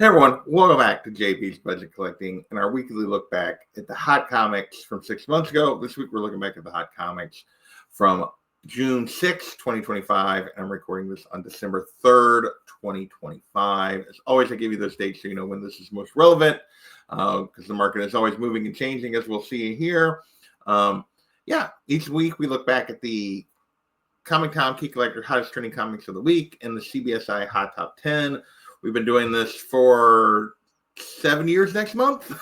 Hey everyone, welcome back to JB's Budget Collecting and our weekly look back at the hot comics from 6 months ago. This week we're looking back at the hot comics from June 6, 2025, and I'm recording this on December 3rd, 2025. As always, I give you those dates so you know when this is most relevant, because the market is always moving and changing, as we'll see here. Each week we look back at the Comic Tom Key Collector hottest trending comics of the week and the CBSI Hot Top 10. We've been doing this for 7 years next month,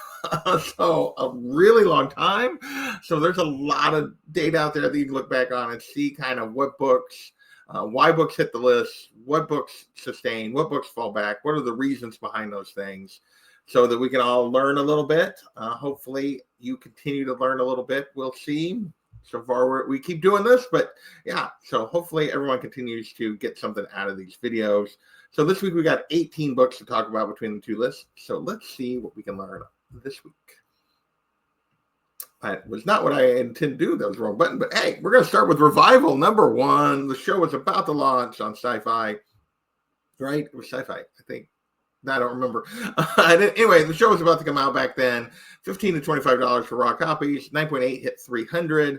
so a really long time. So there's a lot of data out there that you can look back on and see kind of what books, why books hit the list, what books sustain, what books fall back, what are the reasons behind those things, so that we can all learn a little bit. Hopefully you continue to learn a little bit. We'll see. So far, we keep doing this, but yeah, so hopefully everyone continues to get something out of these videos. So this week we got 18 books to talk about between the two lists. So let's see what we can learn this week. That was not what I intended to do. That was the wrong button. But hey, we're going to start with Revival number 1. The show was about to launch on Sci-Fi. Right? It was Sci-Fi, I think. I don't remember. Anyway, the show was about to come out back then. $15 to $25 for raw copies. 9.8 hit 300.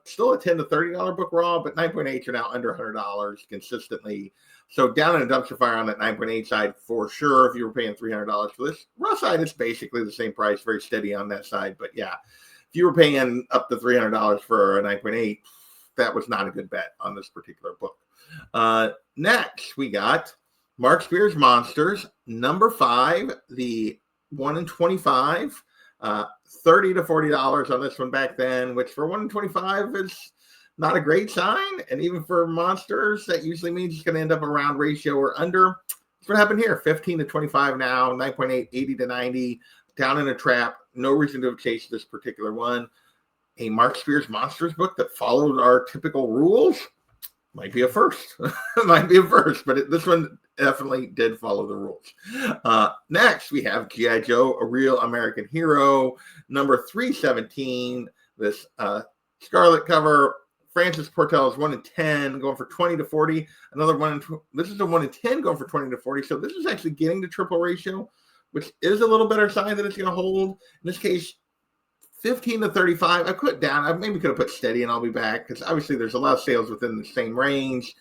Still a $10 to $30 book raw, but 9.8s are now under $100 consistently. So down in a dumpster fire on that 9.8 side for sure. If you were paying $300 for this raw side, it's basically the same price, very steady on that side. But yeah, if you were paying up to $300 for a 9.8, that was not a good bet on this particular book. Next, we got Mark Spears Monsters number 5, the 1 in 25. $30 to $40 on this one back then, which for 1 in 25 is not a great sign. And even for monsters, that usually means it's going to end up around ratio or under. That's what happened here. 15 to 25 now, 9.8, 80 to 90, down in a trap. No reason to chase this particular one. A Mark Spears Monsters book that followed our typical rules might be a first. Might be a first, but this one definitely did follow the rules. Next, we have G.I. Joe, A Real American Hero, number 317. This Scarlet cover. Francis Portel is 1 in 10, going for 20 to 40. Another one. This is a 1 in 10, going for 20 to 40. So this is actually getting to triple ratio, which is a little better sign that it's going to hold. In this case, 15 to 35. I put down. I maybe could have put steady, and I'll be back, because obviously there's a lot of sales within the same range.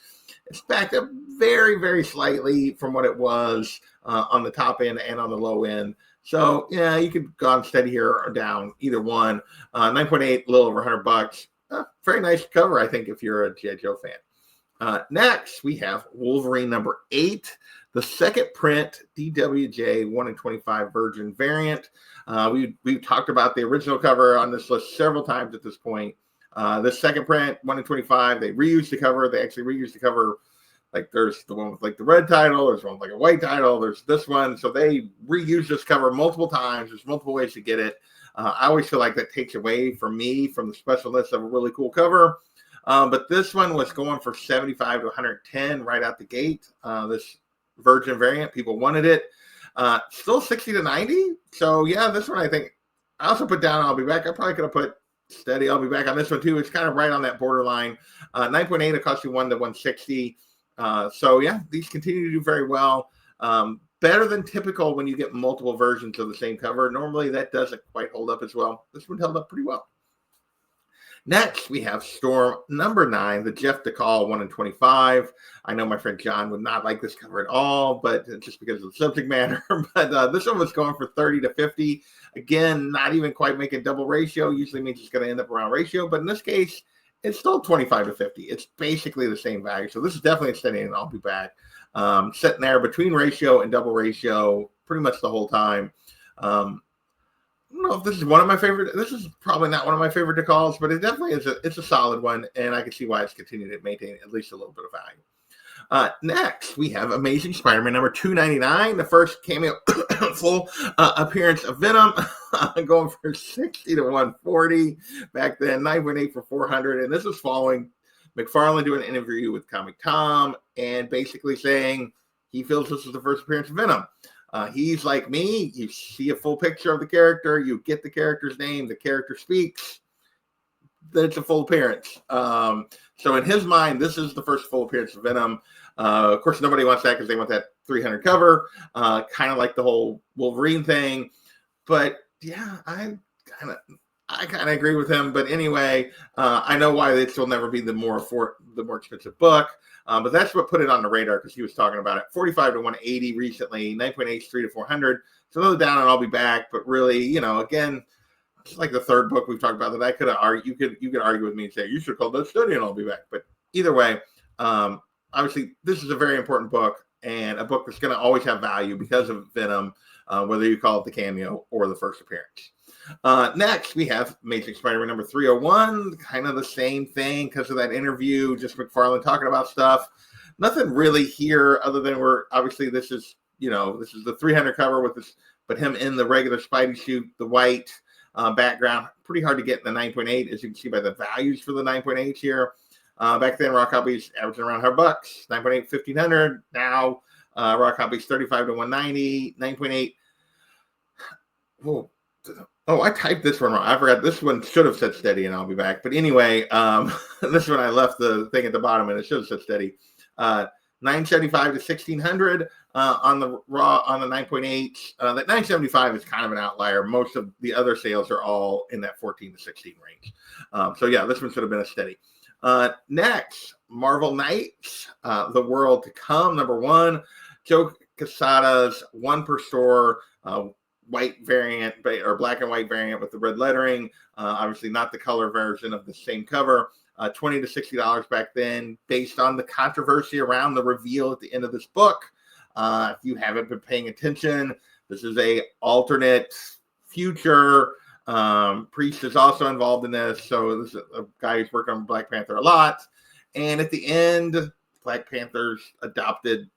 It's backed up very, very slightly from what it was on the top end and on the low end. So yeah, you could go on steady here or down, either one. 9.8, a little over $100. Very nice cover, I think, if you're a G.I. Joe fan. Next, we have Wolverine number 8, the second print DWJ 1 in 25 Virgin variant. We've talked about the original cover on this list several times at this point. This second print, 1 in 25, they reused the cover. They actually reused the cover. Like, there's the one with like the red title, there's one with like a white title, there's this one. So they reused this cover multiple times. There's multiple ways to get it. I always feel like that takes away from me from the specialness of a really cool cover. But this one was going for 75 to 110 right out the gate. This Virgin variant, people wanted it. Still 60 to 90. So yeah, this one I think I also put down. I'll be back. I probably could have put steady. I'll be back on this one too. It's kind of right on that borderline. 9.8. It cost you 1 to 160. So yeah, these continue to do very well. Better than typical when you get multiple versions of the same cover. Normally that doesn't quite hold up as well. This one held up pretty well. Next, we have Storm number 9, the Jeff DeCall 1 in 25. I know my friend John would not like this cover at all, but just because of the subject matter. But this one was going for 30 to 50. Again, not even quite making double ratio. Usually means it's going to end up around ratio. But in this case, it's still 25 to 50. It's basically the same value. So this is definitely a steady, and I'll be back. Sitting there between ratio and double ratio pretty much the whole time. I don't know if this is one of my favorite. This is probably not one of my favorite decals, but it definitely is. It's a solid one, and I can see why it's continued to maintain at least a little bit of value. Next, we have Amazing Spider-Man number 299, the first cameo full appearance of Venom, going for 60 to 140. Back then, 9.8 for 400, and this was following McFarlane doing an interview with Comic Tom and basically saying he feels this is the first appearance of Venom. He's like me. You see a full picture of the character. You get the character's name. The character speaks. Then it's a full appearance. So in his mind, this is the first full appearance of Venom. Of course, nobody wants that because they want that 300 cover, kind of like the whole Wolverine thing. But yeah, I kind of agree with him. But anyway, I know why this will never be the more expensive book. But that's what put it on the radar, because he was talking about it. 45 to 180 recently, 9.8 3 to 400. So another down, and I'll be back. But really, again, it's like the third book we've talked about that I could have argued. You could argue with me and say you should call that study, and I'll be back. But either way, obviously this is a very important book, and a book that's going to always have value because of Venom, whether you call it the cameo or the first appearance. Next, we have Amazing Spider-Man number 301, kind of the same thing because of that interview, just McFarlane talking about stuff. Nothing really here other than this is the 300 cover with this, but him in the regular Spidey suit, the white background, pretty hard to get in the 9.8, as you can see by the values for the 9.8 here. Back then, raw copies averaging around $100, 9.8, 1,500. Now, raw copies 35 to 190, 9.8. Oh, I typed this one wrong. I forgot. This one should have said steady, and I'll be back. But anyway, this one I left the thing at the bottom, and it should have said steady. 975 to 1,600 on the raw on the 9.8. That 975 is kind of an outlier. Most of the other sales are all in that 14 to 16 range. So yeah, this one should have been a steady. Next, Marvel Knights, The World to Come, number 1. Joe Quesada's one per store. White variant or black and white variant with the red lettering. Obviously not the color version of the same cover. $20 to $60 back then, based on the controversy around the reveal at the end of this book. If you haven't been paying attention, this is a alternate future. Priest is also involved in this. So this is a guy who's working on Black Panther a lot. And at the end, Black Panther's adopted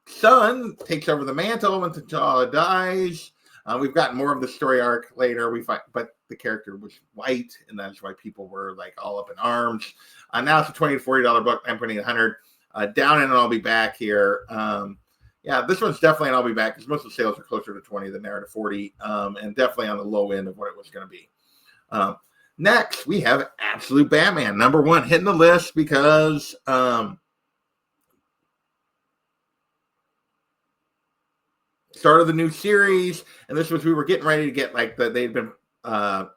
son takes over the mantle when T'Challa dies. We've gotten more of the story arc later. But the character was white, and that's why people were like all up in arms. Now it's a $20 to $40 book, 9.800. Down and I'll be back here. Yeah, this one's definitely an I'll be back because most of the sales are closer to 20 than they are to 40, and definitely on the low end of what it was going to be. Next, we have Absolute Batman, number 1, hitting the list because start of the new series, and this was we were getting ready to get they'd been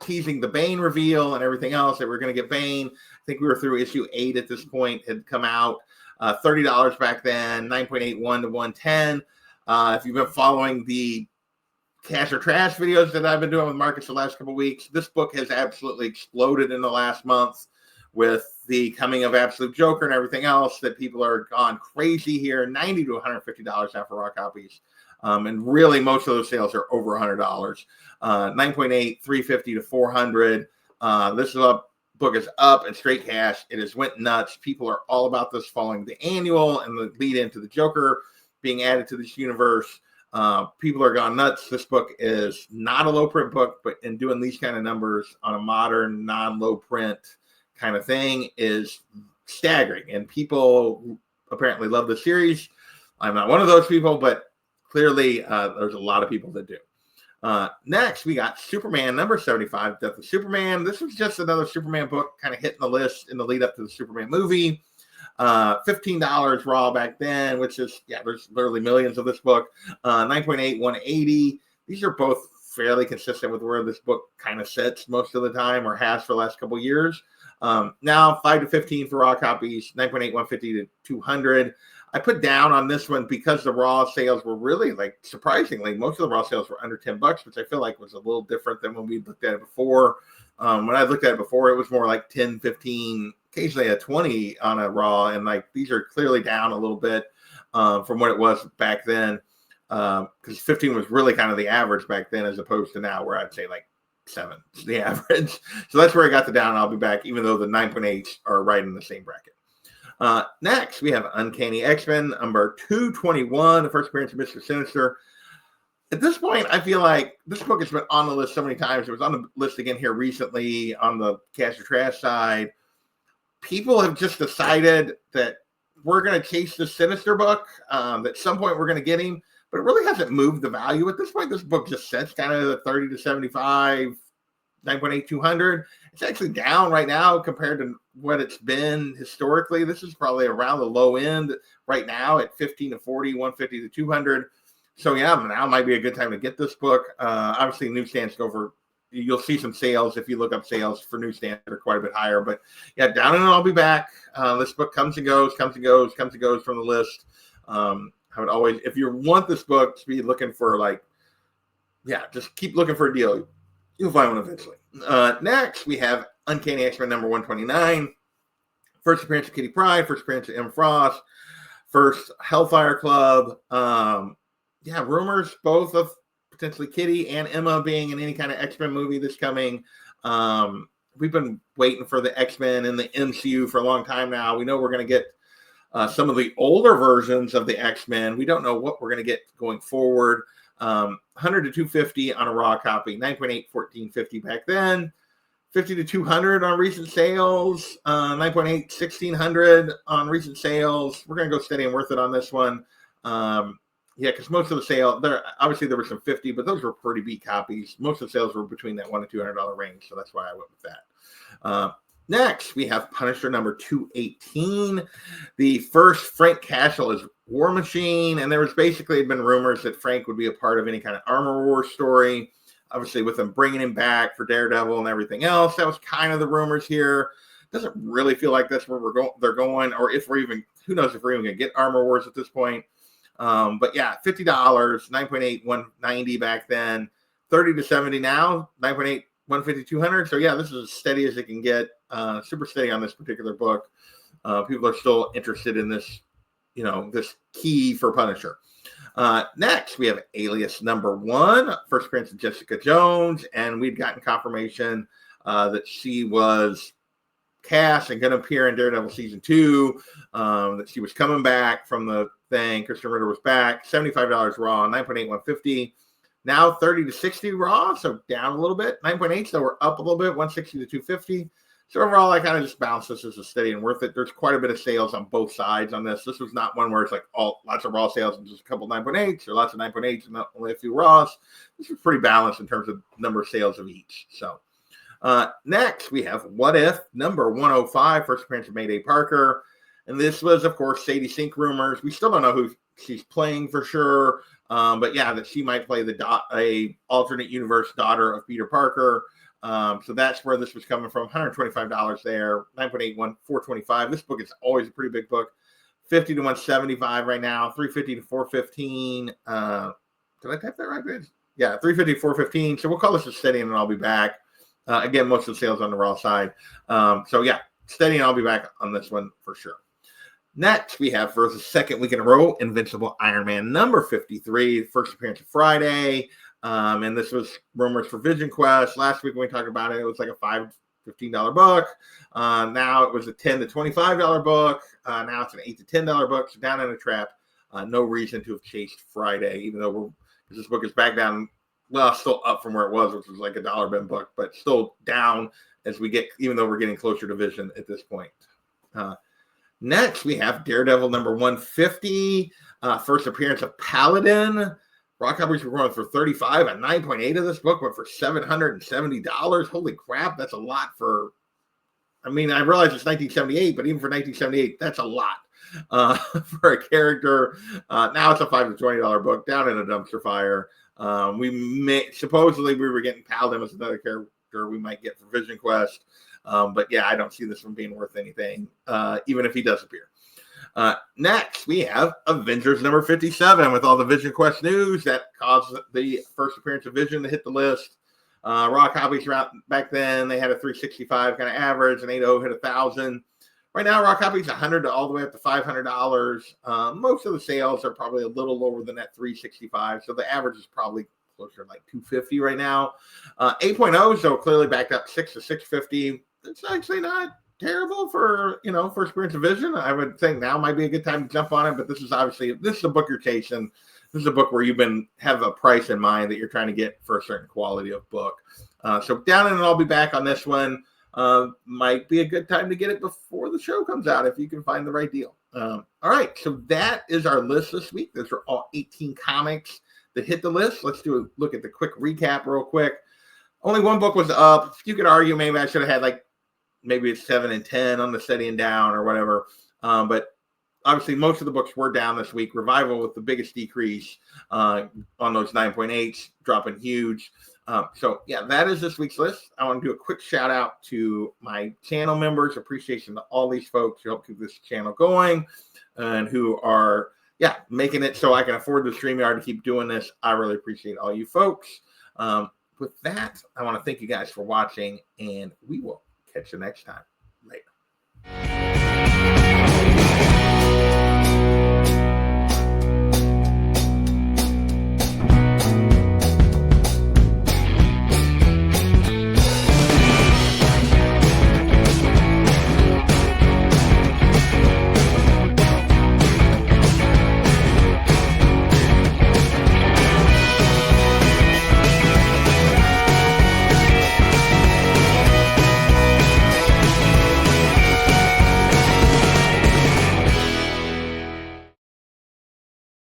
teasing the Bane reveal and everything else that we're going to get Bane. I think we were through issue 8 at this point, had come out. $30 back then, 9.81 to 110. If you've been following the cash or trash videos that I've been doing with markets the last couple of weeks, this book has absolutely exploded in the last month with the coming of Absolute Joker and everything else, that people are gone crazy here. $90 to $150 now for raw copies. And really, most of those sales are over $100. 9.8, 350 to 400. This book is up in straight cash. It has went nuts. People are all about this following the annual and the lead into the Joker being added to this universe. People are gone nuts. This book is not a low print book, but in doing these kind of numbers on a modern, non-low print kind of thing is staggering. And people apparently love the series. I'm not one of those people, but clearly, there's a lot of people that do. Next, we got Superman number 75, Death of Superman. This was just another Superman book kind of hitting the list in the lead up to the Superman movie. $15 raw back then, which is, there's literally millions of this book. 9.8, 180. These are both fairly consistent with where this book kind of sits most of the time, or has for the last couple of years. Now, 5 to 15 for raw copies, 9.8, 150 to 200. I put down on this one because the raw sales were really, surprisingly, most of the raw sales were under $10, which I feel like was a little different than when we looked at it before. When I looked at it before, it was more like 10, 15, occasionally a 20 on a raw. And these are clearly down a little bit from what it was back then. Because 15 was really kind of the average back then, as opposed to now where I'd say 7 is the average. So that's where I got the down. I'll be back, even though the 9.8s are right in the same bracket. Next, we have Uncanny X-Men number 221, the first appearance of Mr. Sinister. At this point, I feel like this book has been on the list so many times. It was on the list again here recently on the cash or trash side. People have just decided that we're going to chase the Sinister book. At some point, we're going to get him, but it really hasn't moved the value. At this point, this book just sits kind of at 30 to 75, 9.8, 200. It's actually down right now compared to what it's been historically. This is probably around the low end right now at 15 to 40, 150 to 200. So yeah, now might be a good time to get this book. Obviously, newsstands go for, you'll see some sales if you look up sales for newsstands are quite a bit higher. But yeah, Down and I'll Be Back. This book comes and goes from the list. I would always, if you want this book to be looking for just keep looking for a deal. You'll find one eventually. Next, we have Uncanny X-Men number 129. First appearance of Kitty Pryde, first appearance of M. Frost, first Hellfire Club. Rumors both of potentially Kitty and Emma being in any kind of X-Men movie that's coming. We've been waiting for the X-Men in the MCU for a long time now. We know we're going to get some of the older versions of the X-Men. We don't know what we're going to get going forward. 100 to 250 on a raw copy, 9.8, 14.50 back then, 50 to 200 on recent sales, 9.8, 1600 on recent sales. We're going to go steady and worth it on this one. Because most of the sale there, obviously there were some 50, but those were pretty beat copies. Most of the sales were between that $100 to $200 range, so that's why I went with that. Next, we have Punisher number 218. The first Frank Castle is War Machine, and there was basically been rumors that Frank would be a part of any kind of Armor War story. Obviously, with them bringing him back for Daredevil and everything else, that was kind of the rumors here. Doesn't really feel like that's where they're going, or if we're even, who knows if we're even going to get Armor Wars at this point. But yeah, $50, 9.8, 190 back then, 30 to 70 now, 9.8, 150, 200. So yeah, this is as steady as it can get. Super steady on this particular book. People are still interested in this, this key for Punisher. Next, we have Alias number 1, first appearance of Jessica Jones, and we'd gotten confirmation that she was cast and going to appear in Daredevil season 2, that she was coming back from the thing. Christian Ritter was back, $75 raw, 9.8, 150. Now 30 to 60 raw, so down a little bit. 9.8, so we're up a little bit, 160 to 250. So overall, I kind of just bounced this as a steady and worth it. There's quite a bit of sales on both sides on this. This was not one where it's like lots of raw sales and just a couple 9.8s or lots of 9.8s and not only a few raws. This is pretty balanced in terms of number of sales of each. So next, we have What If number 105, first appearance of Mayday Parker. And this was, of course, Sadie Sink rumors. We still don't know who she's playing for sure. But yeah, that she might play a alternate universe daughter of Peter Parker. So that's where this was coming from. $125 there, 9.81, 425. This book is always a pretty big book. 50 to 175 right now, 350 to 415. Did I type that right, bitch? Yeah, 350 to 415. So we'll call this a steady and I'll be back. Again, most of the sales on the raw side. So yeah, steady and I'll be back on this one for sure. Next, we have for the second week in a row, Invincible Iron Man number 53, first appearance of Friday. And this was rumors for Vision Quest. Last week when we talked about it was like a $15 book. Now it was a $10 to $25 book. Now it's an $8 to $10 book. So down in a trap. No reason to have chased Friday, even though because this book is back down. Well, still up from where it was, which was like a $1 bin book, but still down as we get, even though we're getting closer to Vision at this point. Next, we have Daredevil number 150, first appearance of Paladin. Raw copies were going for $35, and 9.8 of this book went for $770. Holy crap, that's a lot for, I mean, I realize it's 1978, but even for 1978, that's a lot for a character. Now it's a $5 to $20 book down in a dumpster fire. Supposedly we were getting Paladin as another character we might get for Vision Quest. But yeah, I don't see this one being worth anything, even if he does appear. Next, we have Avengers number 57 with all the Vision Quest news that caused the first appearance of Vision to hit the list. Raw copies back then, they had a 365 kind of average, and 8.0 hit 1,000. Right now, raw copies 100 to all the way up to $500. Most of the sales are probably a little lower than that 365, so the average is probably closer to like 250 right now. 8.0, so clearly backed up 6 to 650. It's actually not terrible for, first appearance of Vision. I would think now might be a good time to jump on it, but this is a book you're chasing. This is a book where have a price in mind that you're trying to get for a certain quality of book. So down and I'll be back on this one. Might be a good time to get it before the show comes out if you can find the right deal. All right, so that is our list this week. Those are all 18 comics that hit the list. Let's do a look at the quick recap real quick. Only one book was up. You could argue maybe I should have had like maybe it's 7 and 10 on the steadying down or whatever. But obviously, most of the books were down this week. Revival with the biggest decrease on those 9.8s, dropping huge. So, yeah, that is this week's list. I want to do a quick shout out to my channel members. Appreciation to all these folks who help keep this channel going and who are, making it so I can afford the StreamYard to keep doing this. I really appreciate all you folks. With that, I want to thank you guys for watching, and we will catch you next time.